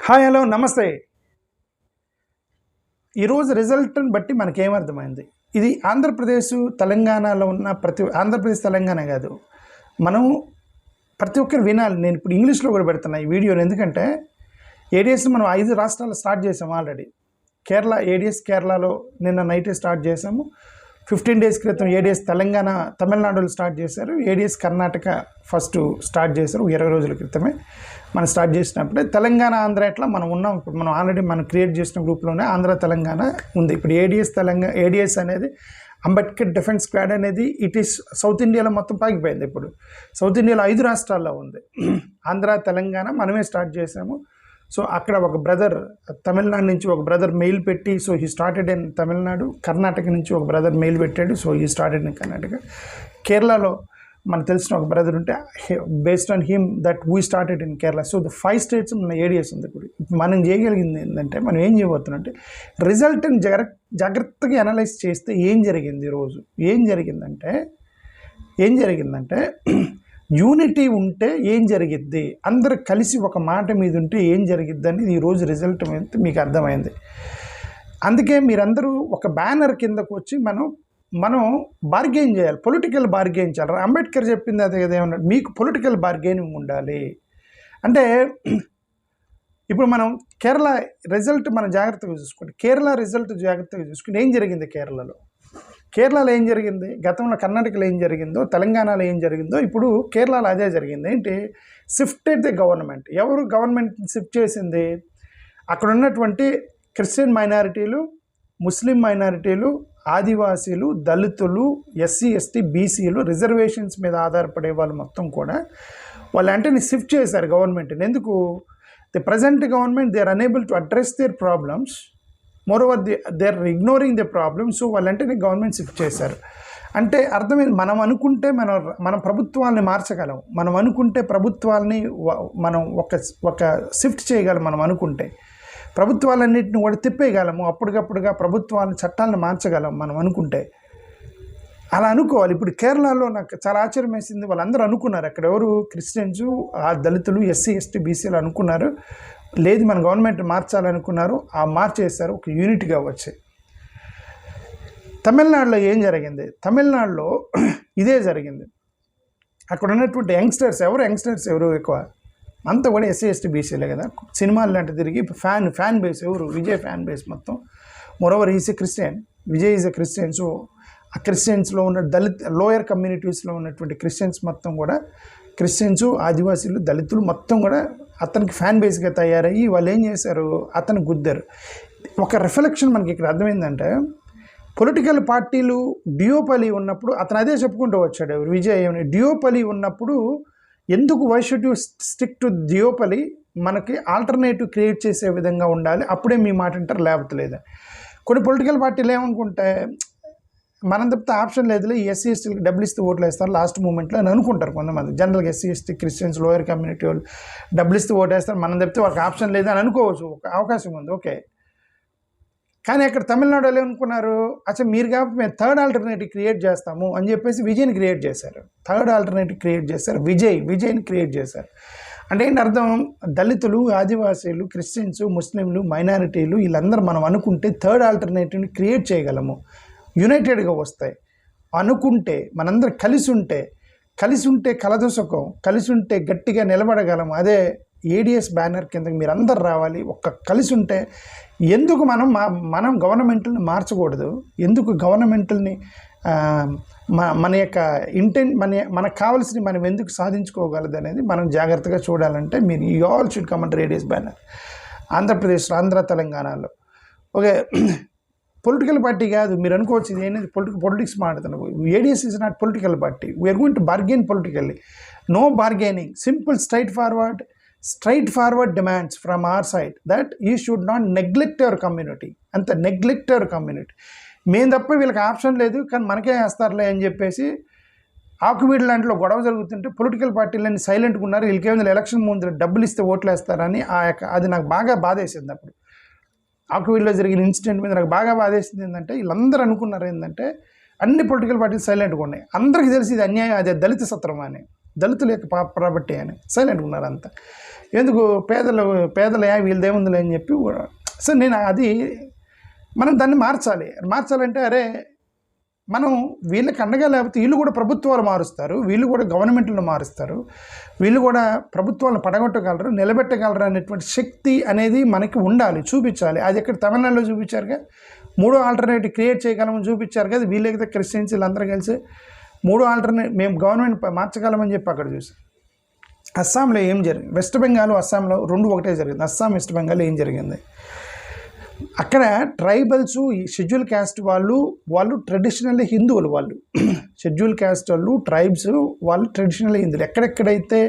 Hi hello నమస్తే. ఈరోజు రిజల్ట్ని బట్టి మనకేమర్థమైంది, ఇది ఆంధ్రప్రదేశ్ తెలంగాణలో ఉన్న ఆంధ్రప్రదేశ్ తెలంగాణ కాదు, మనం ప్రతి ఒక్కరు వినాలి. నేను ఇప్పుడు ఇంగ్లీష్లో కూడా పెడుతున్నా ఈ వీడియోని, ఎందుకంటే ఏడిఎస్ మనం 5 రాష్ట్రాలు స్టార్ట్ చేసాము ఆల్రెడీ. కేరళ ఏడిఎస్ కేరళలో నిన్న నైటే స్టార్ట్ చేసాము. 15 డేస్ క్రితం ఏడిఎస్ తమిళనాడులో స్టార్ట్ చేశారు. ఏడిఎస్ కర్ణాటక ఫస్ట్ స్టార్ట్ చేశారు 20 రోజుల క్రితమే. మనం స్టార్ట్ చేసినప్పుడే తెలంగాణ ఆంధ్ర ఎట్లా మనం ఉన్నాం. ఇప్పుడు మనం ఆల్రెడీ మనం క్రియేట్ చేసిన గ్రూప్లోనే ఆంధ్ర తెలంగాణ ఉంది. ఇప్పుడు ఏడిఎస్ అనేది అంబేద్కర్ డిఫెన్స్ స్క్వాడ్ అనేది ఇట్ ఈస్ సౌత్ ఇండియాలో మొత్తం పాకిపోయింది. ఇప్పుడు సౌత్ ఇండియాలో 5 రాష్ట్రాల్లో ఉంది. ఆంధ్ర తెలంగాణ మనమే స్టార్ట్ చేసాము. సో అక్కడ ఒక బ్రదర్ తమిళనాడు నుంచి ఒక బ్రదర్ మెయిల్ పెట్టి, so he started in Tamil Nadu. Karnataka నుంచి ఒక బ్రదర్ మెయిల్ పెట్టాడు, so he started in Karnataka. కేరళలో మనకు తెలిసిన ఒక బ్రదర్ ఉంటే based on him that we started in Kerala. So the 5 states మన ఏడిఎస్ ఉంది. ఇప్పుడు మనం చేయగలిగింది ఏంటంటే, మనం ఏం చేయబోతున్నామంటే రిజల్ట్ని జాగ్రత్తగా అనలైజ్ చేస్తే ఏం జరిగింది ఈరోజు. ఏం జరిగిందంటే యూనిటీ ఉంటే ఏం జరిగిద్ది, అందరు కలిసి ఒక మాట మీద ఉంటే ఏం జరిగిద్ది అనేది ఈరోజు రిజల్ట్ మీద మీకు అర్థమైంది. అందుకే మీరందరూ ఒక బ్యానర్ కిందకు వచ్చి మనం బార్గెయిన్ చేయాలి, పొలిటికల్ బార్గెయిన్ చేయాలి. అంబేద్కర్ చెప్పింది అదే కదా, ఏమన్నా మీకు పొలిటికల్ బార్గెయినింగ్ ఉండాలి. అంటే ఇప్పుడు మనం కేరళ రిజల్ట్ మనం జాగ్రత్తగా చూసుకోండి. కేరళ రిజల్ట్ జాగ్రత్తగా చూసుకుంటే ఏం జరిగింది కేరళలో ఏం జరిగింది, గతంలో కర్ణాటకలో ఏం జరిగిందో, తెలంగాణలో ఏం జరిగిందో ఇప్పుడు కేరళలో అదే జరిగింది. ఏంటి, షిఫ్టెడ్ ది గవర్నమెంట్. ఎవరు గవర్నమెంట్ షిఫ్ట్ చేసింది? అక్కడ ఉన్నటువంటి క్రిస్టియన్ మైనారిటీలు, ముస్లిం మైనారిటీలు, ఆదివాసీలు, దళితులు, ఎస్సీ ఎస్టీ బీసీలు, రిజర్వేషన్స్ మీద ఆధారపడే వాళ్ళు మొత్తం కూడా వాళ్ళు అంటే షిఫ్ట్ చేశారు గవర్నమెంట్ని. ఎందుకు? The present government they are unable to address their problems, moreover they are ignoring the problem. So వాళ్ళంటే గవర్నమెంట్ షిఫ్ట్ చేశారు. అంటే అర్థమైంది, మనం అనుకుంటే మనం ప్రభుత్వాలని మార్చగలం. మనం అనుకుంటే ప్రభుత్వాలని మనం ఒక షిఫ్ట్ చేయగలం. మనం అనుకుంటే ప్రభుత్వాలన్నింటిని కూడా తిప్పేయగలము. అప్పటికప్పుడుగా ప్రభుత్వాన్ని చట్టాలను మార్చగలం మనం అనుకుంటే. అలా అనుకోవాలి. ఇప్పుడు కేరళలో నాకు చాలా ఆశ్చర్యం వేసింది, వాళ్ళందరూ అనుకున్నారు, అక్కడ ఎవరు క్రిస్టియన్స్, దళితులు, ఎస్సీ ఎస్టీ బీసీలు అనుకున్నారు, లేదు మన గవర్నమెంట్ మార్చాలనుకున్నారు, ఆ మార్చేశారు, ఒక యూనిట్గా వచ్చి. తమిళనాడులో ఏం జరిగింది? తమిళనాడులో ఇదే జరిగింది. అక్కడ ఉన్నటువంటి యంగ్స్టర్స్ ఎవరు ఎక్కువ? అంతా కూడా ఎస్సీ ఎస్టీ బీసీలే కదా. సినిమాలు లాంటి తిరిగి ఫ్యాన్ బేస్ ఎవరు? విజయ్ ఫ్యాన్ బేస్ మొత్తం. Moreover is a Christian, Vijay is a Christian. So ఆ క్రిస్టియన్స్లో ఉన్న లోయర్ కమ్యూనిటీస్లో ఉన్నటువంటి క్రిస్టియన్స్ మొత్తం కూడా, క్రిస్టియన్స్, ఆదివాసీలు, దళితులు మొత్తం కూడా అతనికి ఫ్యాన్ బేస్గా తయారయ్యి వాళ్ళు ఏం చేశారు, అతను గుద్దారు. ఒక రిఫ్లెక్షన్ మనకి ఇక్కడ అర్థమైందంటే, పొలిటికల్ పార్టీలు డియోపలి ఉన్నప్పుడు అతను అదే చెప్పుకుంటూ వచ్చాడు విజయ్. డియోపలి ఉన్నప్పుడు ఎందుకు why should you stick to డియోపలి, మనకి ఆల్టర్నేటివ్ క్రియేట్ చేసే విధంగా ఉండాలి, అప్పుడే మీ మాట అంటారు, లేకపోతే లేదా. కొన్ని పొలిటికల్ పార్టీలు ఏమనుకుంటే, మనం తప్పితే ఆప్షన్ లేదులే, ఈ ఎస్సీ ఎస్టీలకు డబ్బులు ఇస్తే ఓట్లు వేస్తారు లాస్ట్ మూమెంట్లో అని అనుకుంటారు కొంతమంది. జనరల్గా SC ST Christians, lower community వాళ్ళు డబ్బులు ఇస్తే ఓటు వేస్తారు, మనం తప్పితే వాళ్ళకి ఆప్షన్ లేదు అని అనుకోవచ్చు, ఒక అవకాశం ఉంది, ఓకే. కానీ అక్కడ తమిళనాడులో ఏమనుకున్నారు, అసలు మీరు కాబట్టి మేము థర్డ్ ఆల్టర్నేటివ్ క్రియేట్ చేస్తాము అని చెప్పేసి విజయ్ని క్రియేట్ చేశారు. థర్డ్ ఆల్టర్నేటివ్ క్రియేట్ చేశారు, విజయ్ని క్రియేట్ చేశారు. అంటే ఏంటి అర్థం? దళితులు, ఆదివాసీలు, క్రిస్టియన్స్, ముస్లింలు, మైనారిటీలు వీళ్ళందరూ మనం అనుకుంటే థర్డ్ ఆల్టర్నేటివ్ని క్రియేట్ చేయగలము, యునైటెడ్గా వస్తాయి అనుకుంటే, మనందరం కలిసి ఉంటే కలదు సుఖం, కలిసి ఉంటే గట్టిగా నిలబడగలము. అదే ఏడిఎస్ బ్యానర్ కిందకి మీరు అందరు రావాలి, కలిసి ఉంటే. ఎందుకు మనం గవర్నమెంట్ని మార్చకూడదు? ఎందుకు గవర్నమెంట్ని మన యొక్క మనకు కావాల్సినవి మనం ఎందుకు సాధించుకోగలదు అనేది మనం జాగ్రత్తగా చూడాలంటే మీరు you all should come under ADS banner. ఆంధ్రప్రదేశ్లో, ఆంధ్ర తెలంగాణలో ఓకే. పొలిటికల్ పార్టీ కాదు మీరు అనుకోవచ్చు, ఇది ఏంటి పొలిటిక్స్ మాట్లాడుతున్నావు. ADS is not political party. We're going to bargain politically. No bargaining, simple straight forward demands from our side that you should not neglect your community. అంత neglect your community. మేము తప్ప వీళ్ళకి ఆప్షన్ లేదు, కానీ మనకే వేస్తారులే అని చెప్పేసి ఆకువీడు లాంటిలో గొడవ జరుగుతుంటే పొలిటికల్ పార్టీలన్నీ సైలెంట్గా ఉన్నారు. వీళ్ళకేమైనా ఎలక్షన్ ముందు డబ్బులు ఇస్తే ఓట్లు వేస్తారని అది నాకు బాగా బాధేసింది. అప్పుడు ఆకువీడులో జరిగిన ఇన్సిడెంట్ మీద నాకు బాగా బాధేసింది ఏంటంటే, వీళ్ళందరూ అనుకున్నారు ఏంటంటే అన్ని పొలిటికల్ పార్టీలు సైలెంట్గా ఉన్నాయి. అందరికీ తెలిసి ఇది అన్యాయం, అదే దళిత సత్రం అని. దళితుల యొక్క ప్రాపర్టీ అని సైలెంట్ ఉన్నారు అంతా. ఎందుకు పేదలయా వీళ్ళదేముందిలే అని చెప్పి. సో నేను అది మనం దాన్ని మార్చాలంటే అరే మనం వీళ్ళకి అండగా లేకపోతే వీళ్ళు కూడా ప్రభుత్వాలు మారుస్తారు, వీళ్ళు కూడా గవర్నమెంట్లను మారుస్తారు, వీళ్ళు కూడా ప్రభుత్వాలను పడగొట్టగలరు, నిలబెట్టగలరు అనేటువంటి శక్తి అనేది మనకి ఉండాలి, చూపించాలి. అది ఇక్కడ తమిళనాడులో చూపించారుగా, 3 ఆల్టర్నేటివ్ క్రియేట్ చేయగలమని చూపించారు కదా. వీళ్ళకి క్రిస్టియన్స్ వీళ్ళందరూ కలిసి 3 ఆల్టర్నేట్ మేము గవర్నమెంట్ మార్చగలమని చెప్పి అక్కడ చూసాం. అస్సాంలో ఏం జరిగింది, వెస్ట్ బెంగాల్ అస్సాంలో 2 ఒకటే జరిగింది. అస్సాం వెస్ట్ బెంగాల్ ఏం జరిగింది, అక్కడ ట్రైబల్స్ షెడ్యూల్ క్యాస్ట్ వాళ్ళు ట్రెడిషనల్లీ హిందువులు, వాళ్ళు షెడ్యూల్ క్యాస్ట్ వాళ్ళు ట్రైబ్స్ వాళ్ళు ట్రెడిషనల్లీ హిందువులు. ఎక్కడెక్కడైతే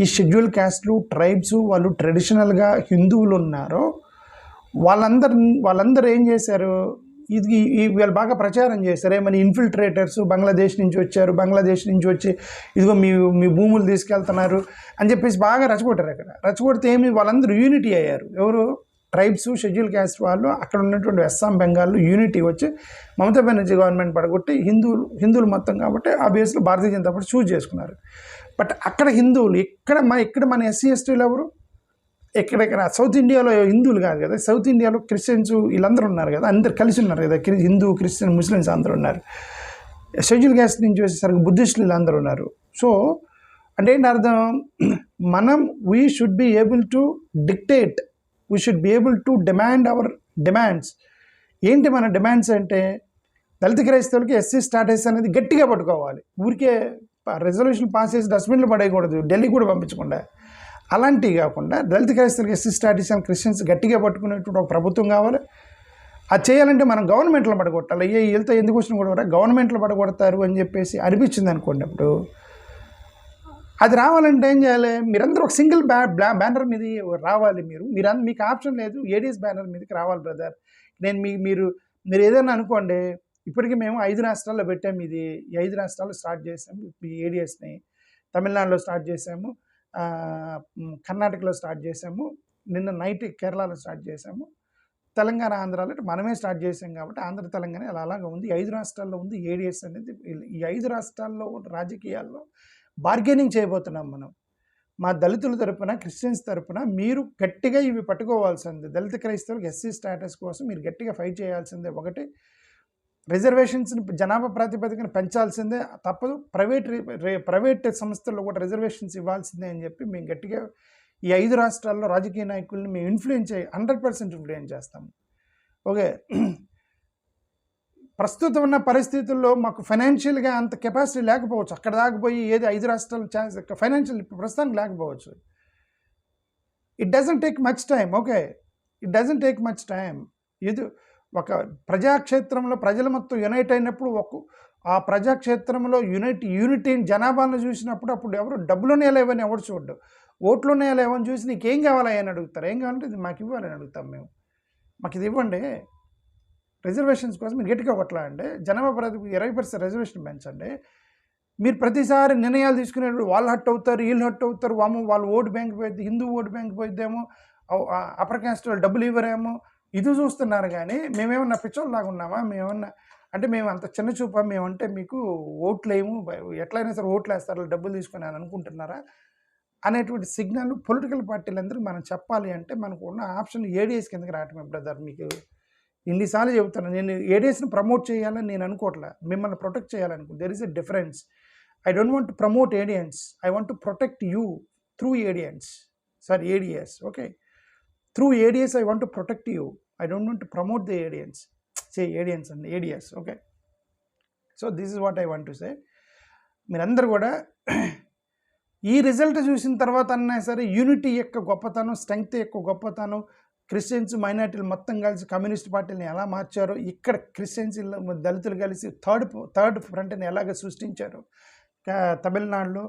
ఈ షెడ్యూల్ క్యాస్ట్లు ట్రైబ్స్ వాళ్ళు ట్రెడిషనల్గా హిందువులు ఉన్నారో వాళ్ళందరూ ఏం చేశారు, వీళ్ళు బాగా ప్రచారం చేశారు. ఏమని ఇన్ఫిల్ట్రేటర్స్ బంగ్లాదేశ్ నుంచి వచ్చి ఇదిగో మీ భూములు తీసుకెళ్తున్నారు అని చెప్పేసి బాగా రెచ్చగొట్టారు. అక్కడ రెచ్చగొడితే వాళ్ళందరూ యూనిటీ అయ్యారు. ఎవరు, ట్రైబ్స్ షెడ్యూల్ క్యాస్ట్ వాళ్ళు అక్కడ ఉన్నటువంటి అస్సాం బెంగాల్లో యూనిటీ వచ్చి మమతా బెనర్జీ గవర్నమెంట్ పడగొట్టి హిందువులు మొత్తం కాబట్టి ఆ బేస్లో భారతీయ జనతా పార్టీ చూజ్ చేసుకున్నారు. బట్ అక్కడ హిందువులు, ఇక్కడ మన ఎస్సీ ఎస్టీలు ఎవరు, ఎక్కడెక్కడ సౌత్ ఇండియాలో హిందువులు కాదు కదా, సౌత్ ఇండియాలో క్రిస్టియన్స్ వీళ్ళందరూ ఉన్నారు కదా, అందరు కలిసి ఉన్నారు కదా, హిందూ క్రిస్టియన్ ముస్లిమ్స్ అందరూ ఉన్నారు. షెడ్యూల్ క్యాస్ట్ నుంచి వచ్చేసరికి బుద్ధిస్టులు వీళ్ళందరూ ఉన్నారు. సో అంటే ఏంటి అర్థం, we should be able to dictate, we should be able to demand hour demands. ఏంటి మన డిమాండ్స్ అంటే, దళిత క్రైస్తవులకి ఎస్సీ స్టాటస్ అనేది గట్టిగా పట్టుకోవాలి. ఊరికే రెజల్యూషన్ పాస్ చేసి డస్ట్బిన్లు పడేయకూడదు, ఢిల్లీ కూడా పంపించకుండా. అలాంటివి కాకుండా దళిత క్రైస్తవులకి ఎస్సీ స్టాటస్ అని క్రిస్టియన్స్ గట్టిగా పట్టుకునేటువంటి ఒక ప్రభుత్వం కావాలి. అది చేయాలంటే మనం గవర్నమెంట్లో పడగొట్టాలి. వీళ్ళతో ఎందుకు వచ్చినా కూడా గవర్నమెంట్లో పడగొడతారు అని చెప్పేసి అనిపించింది అనుకోండి. అప్పుడు అది రావాలంటే ఏం చేయాలి, మీరందరూ ఒక సింగిల్ బ్యానర్ మీద రావాలి. మీకు ఆప్షన్ లేదు, ఏడీఎస్ బ్యానర్ మీదకి రావాలి బ్రదర్. మీరు ఏదైనా అనుకోండి, ఇప్పటికీ మేము 5 రాష్ట్రాల్లో పెట్టాము. ఈ 5 రాష్ట్రాల్లో స్టార్ట్ చేసాము ఈ ఏడీఎస్ని. తమిళనాడులో స్టార్ట్ చేసాము, కర్ణాటకలో స్టార్ట్ చేసాము, నిన్న నైట్ కేరళలో స్టార్ట్ చేసాము, తెలంగాణ ఆంధ్రాలో మనమే స్టార్ట్ చేసాం. కాబట్టి ఆంధ్ర తెలంగాణ అలాగా ఉంది. 5 రాష్ట్రాల్లో ఉంది ఏడీఎస్ అనేది. ఈ 5 రాష్ట్రాల్లో రాజకీయాల్లో బార్గెనింగ్ చేయబోతున్నాం మనం. మా దళితుల తరపున, క్రిస్టియన్స్ తరపున మీరు గట్టిగా ఇవి పట్టుకోవాల్సిందే. దళిత క్రైస్తవులకు ఎస్సీ స్టేటస్ కోసం మీరు గట్టిగా ఫైట్ చేయాల్సిందే. ఒకటి, రిజర్వేషన్స్ని జనాభా ప్రాతిపదికన పెంచాల్సిందే, తప్పదు. ప్రైవేట్ సంస్థల్లో కూడా రిజర్వేషన్స్ ఇవ్వాల్సిందే అని చెప్పి మేము గట్టిగా ఈ 5 రాష్ట్రాల్లో రాజకీయ నాయకుల్ని మేము 100% ఇన్ఫ్లుయెన్స్ చేస్తాము. ఓకే, ప్రస్తుతం ఉన్న పరిస్థితుల్లో మాకు ఫైనాన్షియల్గా అంత కెపాసిటీ లేకపోవచ్చు. అక్కడ దాకపోయి ఏది 5 రాష్ట్రాల ఛాన్స్ ఫైనాన్షియల్ ప్రస్తుతానికి లేకపోవచ్చు. It doesn't take much time. Okay, it doesn't take much time. ఇది ఒక ప్రజాక్షేత్రంలో ప్రజలు మొత్తం యునైట్ అయినప్పుడు ఆ ప్రజాక్షేత్రంలో యూనిటీ జనాభాను చూసినప్పుడు అప్పుడు ఎవరు డబ్బులోనే లేవని ఎవరు చూడ్డు, ఓట్లోనే లేవని చూసి నీకేం కావాలి అని అడుగుతారు. ఏం కావాలంటే ఇది మాకు ఇవ్వాలని అడుగుతాం మేము. మాకు ఇది ఇవ్వండి. రిజర్వేషన్స్ కోసం మీరు గట్టిగా కొట్లాడండి. జనాభా ప్రాతిపదిక 20% రిజర్వేషన్ పెంచండి. మీరు ప్రతిసారి నిర్ణయాలు తీసుకునేటప్పుడు వాళ్ళు హట్ అవుతారు, వీళ్ళు హట్ అవుతారు, వాళ్ళు ఓటు బ్యాంక్ పోయిద్ది, హిందూ ఓటు బ్యాంక్ పోయిద్దేమో, అప్పర్ క్యాస్ట్ వాళ్ళు డబ్బులు ఇవ్వరేమో, ఇది చూస్తున్నారు. కానీ మేమేమన్నా పిచ్చోళ్ళలాగా ఉన్నామా, అంటే మేము అంత చిన్న చూపా, మేమంటే మీకు ఓట్లేము, ఎట్లయినా సరే ఓట్లు వేస్తారు డబ్బులు తీసుకుని అని అనుకుంటున్నారా అనేటువంటి సిగ్నల్ పొలిటికల్ పార్టీలందరూ మనం చెప్పాలి. అంటే మనకు ఉన్న ఆప్షన్ ఏడీఎస్ కిందకి రావటమే బ్రదర్. మీకు ఇన్నిసార్లు చెబుతాను, నేను ఏడీఎస్ని ప్రమోట్ చేయాలని నేను అనుకోవట్లే, మిమ్మల్ని ప్రొటెక్ట్ చేయాలనుకో. There is a difference. I don't want to promote ఏడియన్స్, I want to protect you through ఏడియన్స్. Sir ADS, okay, through ADS I want to protect you. I don't want to promote the ఏడియన్స్. Say ఏడియన్స్ and ADS, okay. So this is what I want to say. మీరందరూ కూడా ఈ result చూసిన తర్వాత అన్నా సరే యూనిటీ యొక్క గొప్పతనం, స్ట్రెంగ్త్ యొక్క గొప్పతనం, క్రిస్టియన్స్ మైనార్టీలు మొత్తం కలిసి కమ్యూనిస్ట్ పార్టీని ఎలా మార్చారో, ఇక్కడ క్రిస్టియన్స్ దళితులు కలిసి థర్డ్ ఫ్రంట్ని ఎలాగ సృష్టించారు, తమిళనాడులో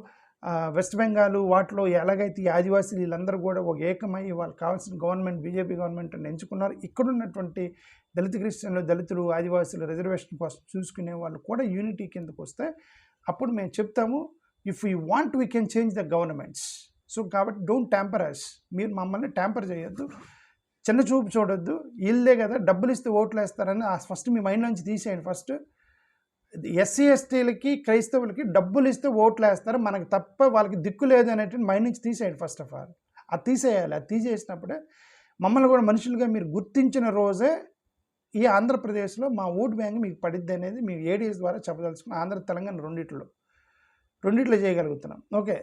వెస్ట్ బెంగాల్ వాటిలో ఎలాగైతే ఈ ఆదివాసీలు వీళ్ళందరూ కూడా ఒక ఏకమై వాళ్ళకి కావాల్సిన గవర్నమెంట్ బీజేపీ గవర్నమెంట్ని ఎంచుకున్నారు. ఇక్కడున్నటువంటి దళిత క్రిస్టియన్లు, దళితులు, ఆదివాసీలు రిజర్వేషన్ కోసం చూసుకునే వాళ్ళు కూడా యూనిటీ కిందకు వస్తే అప్పుడు మేము చెప్తాము, if you want we can change the governments. So కాబట్టి డోంట్ ట్యాంపర్ అస్. మీరు మమ్మల్ని ట్యాంపర్ చేయొద్దు, చిన్న చూపు చూడొద్దు. వీళ్ళే కదా డబ్బులు ఇస్తే ఓట్లు వేస్తారని ఫస్ట్ మీ మైండ్ నుంచి తీసేయండి. ఫస్ట్ ఎస్సీ ఎస్టీలకి క్రైస్తవులకి డబ్బులు ఇస్తే ఓట్లు వేస్తారు, మనకు తప్ప వాళ్ళకి దిక్కు లేదు అనేటువంటి మైండ్ నుంచి తీసేయండి. ఫస్ట్ ఆఫ్ ఆల్ అది తీసేయాలి. అది తీసేసినప్పుడే మమ్మల్ని కూడా మనుషులుగా మీరు గుర్తించిన రోజే ఈ ఆంధ్రప్రదేశ్లో మా ఓటు బ్యాంక్ మీకు పడిద్ది అనేది మీ ఏడీఎస్ ద్వారా చెప్పదలుచుకున్న ఆంధ్ర తెలంగాణ రెండిట్లో చేయగలుగుతున్నాం. ఓకే,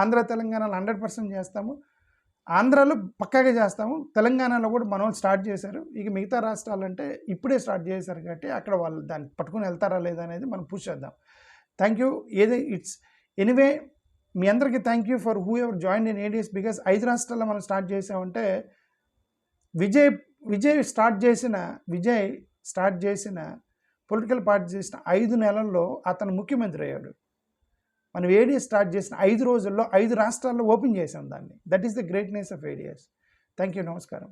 ఆంధ్ర తెలంగాణలో 100% చేస్తాము, ఆంధ్రాలో పక్కాగా చేస్తాము, తెలంగాణలో కూడా మన వాళ్ళు స్టార్ట్ చేశారు. ఇక మిగతా రాష్ట్రాలంటే ఇప్పుడే స్టార్ట్ చేశారు కాబట్టి అక్కడ వాళ్ళు దాన్ని పట్టుకుని వెళ్తారా లేదా అనేది మనం పుష్ చేద్దాం. Thank you. ఇట్స్ ఎనీవే మీ అందరికీ thank you for who ever join in ADs. Because 5 రాష్ట్రాల్లో మనం స్టార్ట్ చేసామంటే విజయ్ స్టార్ట్ చేసిన పొలిటికల్ పార్టీ చేసిన 5 నెలల్లో అతను ముఖ్యమంత్రి అయ్యాడు. మనం ఏడీఎస్ స్టార్ట్ చేసిన 5 రోజుల్లో 5 రాష్ట్రాల్లో ఓపెన్ చేసాం దాన్ని. That is the greatness of ADs. Thank you. నమస్కారం.